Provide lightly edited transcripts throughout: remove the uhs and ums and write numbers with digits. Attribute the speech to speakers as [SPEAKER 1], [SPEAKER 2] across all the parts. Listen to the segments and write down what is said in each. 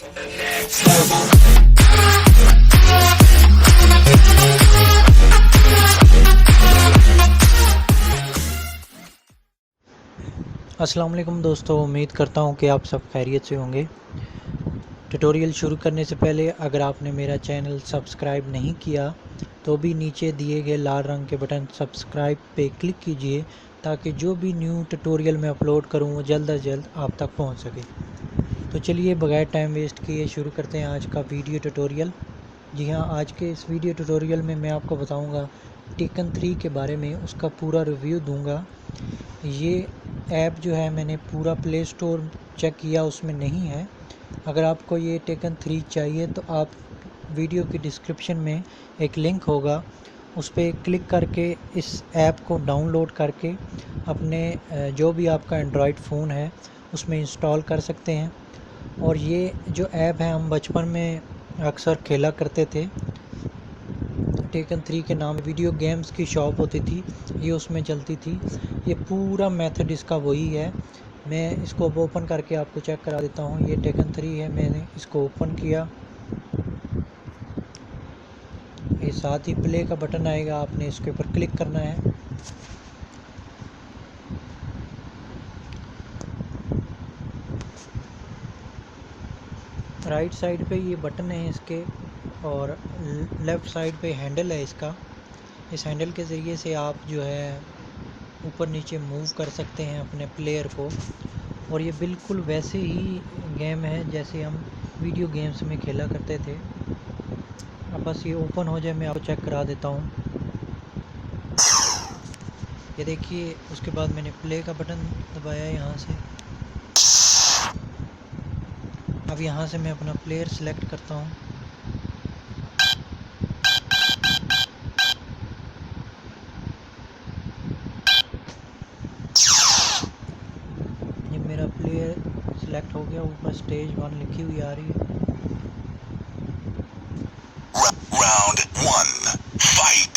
[SPEAKER 1] अस्सलाम वालेकुम दोस्तों, उम्मीद करता हूँ कि आप सब खैरियत से होंगे। ट्यूटोरियल शुरू करने से पहले अगर आपने मेरा चैनल सब्सक्राइब नहीं किया तो भी नीचे दिए गए लाल रंग के बटन सब्सक्राइब पे क्लिक कीजिए ताकि जो भी न्यू ट्यूटोरियल मैं अपलोड करूँ वो जल्द अज जल्द आप तक पहुँच सके। तो चलिए बगैर टाइम वेस्ट किए शुरू करते हैं आज का वीडियो ट्यूटोरियल। जी हाँ, आज के इस वीडियो ट्यूटोरियल में मैं आपको बताऊँगा टेकन 3 के बारे में, उसका पूरा रिव्यू दूँगा। ये ऐप जो है मैंने पूरा प्ले स्टोर चेक किया, उसमें नहीं है। अगर आपको ये टेकन 3 चाहिए तो आप वीडियो की डिस्क्रिप्शन में एक लिंक होगा, उस पर क्लिक करके इस ऐप को डाउनलोड करके अपने जो भी आपका एंड्रॉयड फ़ोन है उसमें इंस्टॉल कर सकते हैं। और ये जो ऐप है हम बचपन में अक्सर खेला करते थे। टेकन 3 के नाम वीडियो गेम्स की शॉप होती थी, ये उसमें चलती थी। ये पूरा मेथड इसका वही है। मैं इसको अब ओपन करके आपको चेक करा देता हूँ। ये टेकन 3 है, मैंने इसको ओपन किया। ये साथ ही प्ले का बटन आएगा, आपने इसके ऊपर क्लिक करना है। राइट साइड पे ये बटन है इसके और लेफ़्ट साइड पे हैंडल है इसका। इस हैंडल के ज़रिए से आप जो है ऊपर नीचे मूव कर सकते हैं अपने प्लेयर को। और ये बिल्कुल वैसे ही गेम है जैसे हम वीडियो गेम्स में खेला करते थे। अब बस ये ओपन हो जाए मैं आपको चेक करा देता हूँ। ये देखिए, उसके बाद मैंने प्ले का बटन दबाया यहाँ से। अब यहाँ से मैं अपना प्लेयर सेलेक्ट करता हूँ। ये मेरा प्लेयर सेलेक्ट हो गया, ऊपर स्टेज 1 लिखी हुई आ रही है।
[SPEAKER 2] Round 1, fight!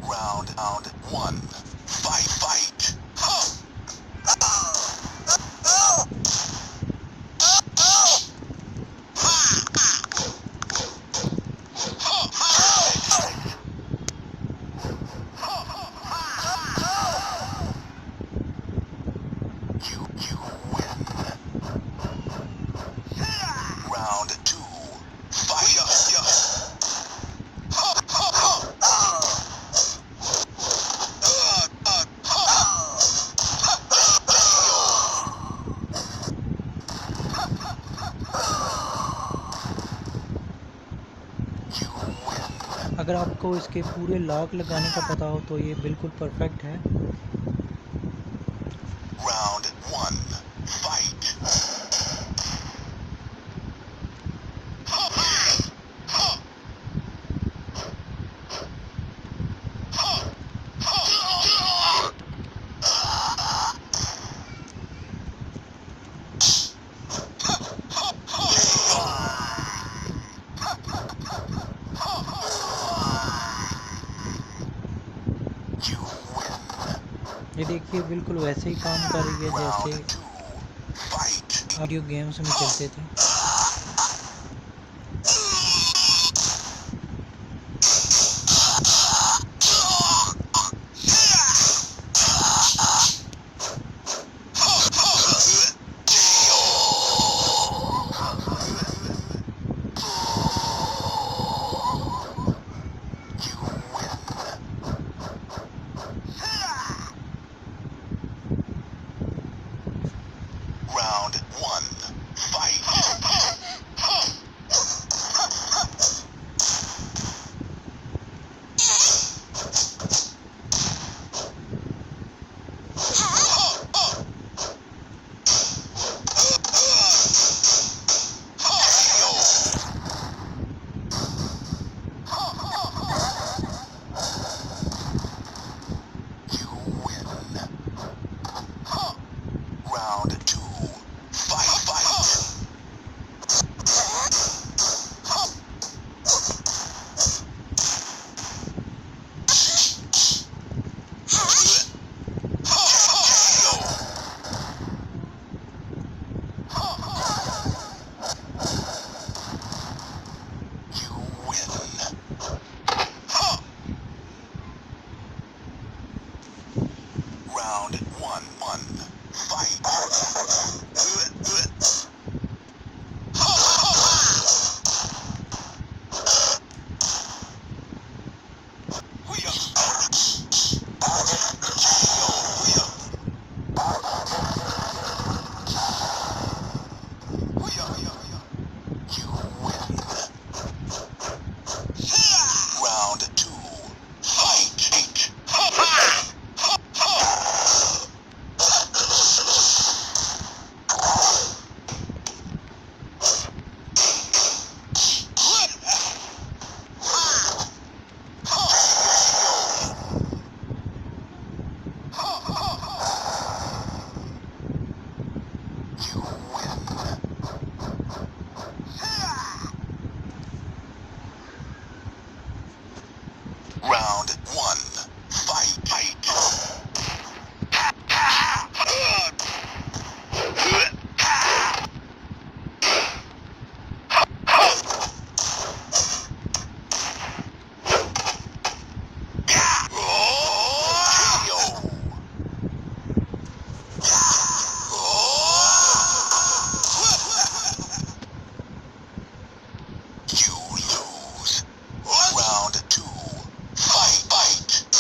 [SPEAKER 2] Round 1, fight! You win. Round 2, fight!
[SPEAKER 1] अगर आपको इसके पूरे लॉक लगाने का पता हो तो ये बिल्कुल परफेक्ट है।
[SPEAKER 2] Round 1. Fight. You win.
[SPEAKER 1] ये देखिए बिल्कुल वैसे ही काम कर रही है
[SPEAKER 2] Round
[SPEAKER 1] जैसे
[SPEAKER 2] 2. Fight.
[SPEAKER 1] वीडियो गेम्स में चलते थे।
[SPEAKER 2] Round 1. Fight. You win. Round 2. Fight. You win. Round 1. Fight. You win. Round 2. Fight. You win. Round 1. Fight. You lose. Round 2. Fight.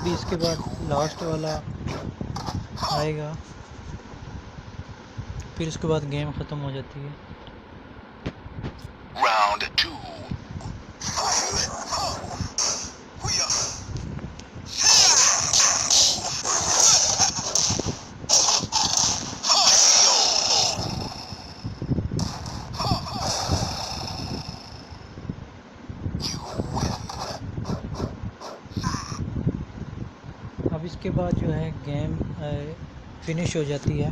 [SPEAKER 1] अभी इसके बाद लास्ट वाला आएगा, फिर उसके बाद गेम ख़त्म हो जाती है।
[SPEAKER 2] Round 2.
[SPEAKER 1] अब इसके बाद जो है गेम फिनिश हो जाती है।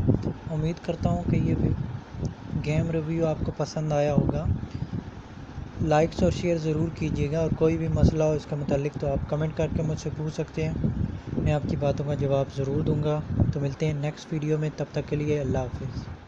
[SPEAKER 1] उम्मीद करता हूँ कि ये गेम रिव्यू आपको पसंद आया होगा। लाइक्स और शेयर ज़रूर कीजिएगा, और कोई भी मसला हो इसके मुतालिक तो आप कमेंट करके मुझसे पूछ सकते हैं, मैं आपकी बातों का जवाब ज़रूर दूंगा। तो मिलते हैं नेक्स्ट वीडियो में, तब तक के लिए अल्लाह हाफ़िज़।